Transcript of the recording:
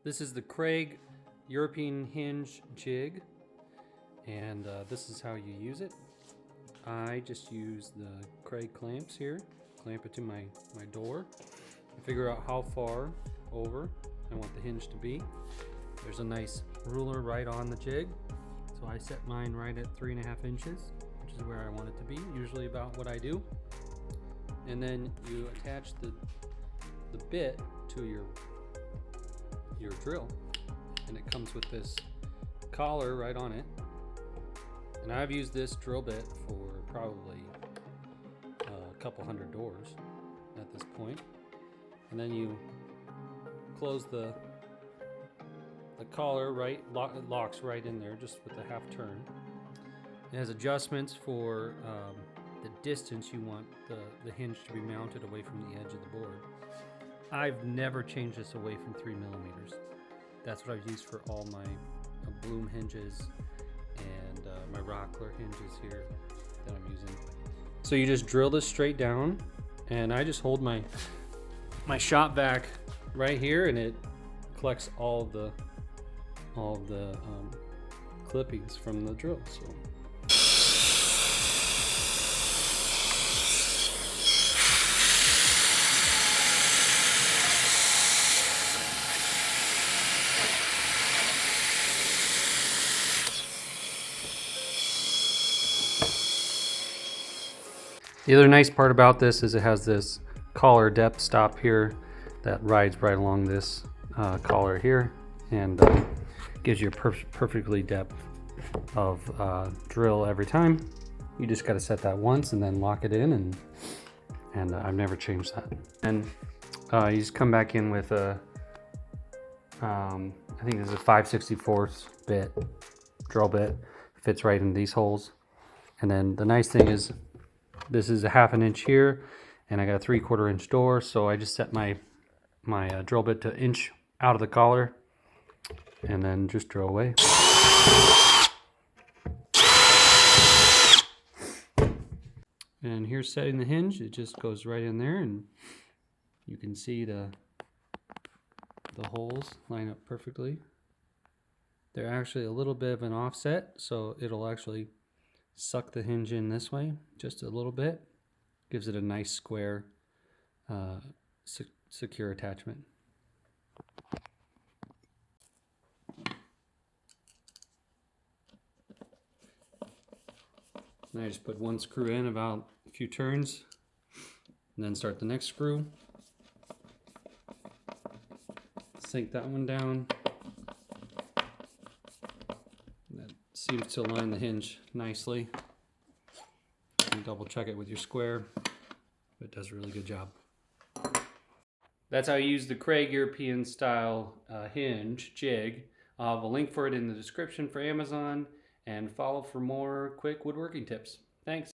This is the Kreg European Hinge Jig, and this is how you use it. I just use the Kreg clamps here, clamp it to my door, and figure out how far over I want the hinge to be. There's a nice ruler right on the jig, so I set mine right at 3.5 inches, which is where I want it to be, usually about what I do. And then you attach the bit to your drill, and it comes with this collar right on it. And I've used this drill bit for probably a couple hundred doors at this point. And then you close the collar right, it locks right in there just with a half turn. It has adjustments for the distance you want the hinge to be mounted away from the edge of the board. I've never changed this away from 3 millimeters. That's what I've used for all my bloom hinges and my rockler hinges here that I'm using. So you just drill this straight down, and I just hold my shop vac right here, and it collects all the clippings from the drill. So. The other nice part about this is it has this collar depth stop here that rides right along this collar here, and gives you a perfectly depth of drill every time. You just got to set that once and then lock it in, and I've never changed that. And you just come back in with a I think this is a 5/64 bit drill bit, fits right in these holes. And then the nice thing is this is a 1/2 inch here, and I got a 3/4 inch door, so I just set my drill bit to inch out of the collar, and then just drill away. And here's setting the hinge. It just goes right in there, and you can see the holes line up perfectly. They're actually a little bit of an offset, so it'll actually suck the hinge in this way just a little bit. Gives it a nice square secure attachment. And I just put one screw in about a few turns, and then start the next screw. Sink that one down. That seems to align the hinge nicely. You can double check it with your square. It does a really good job. That's how you use the Kreg European style hinge jig. I'll have a link for it in the description for Amazon, and follow for more quick woodworking tips. Thanks.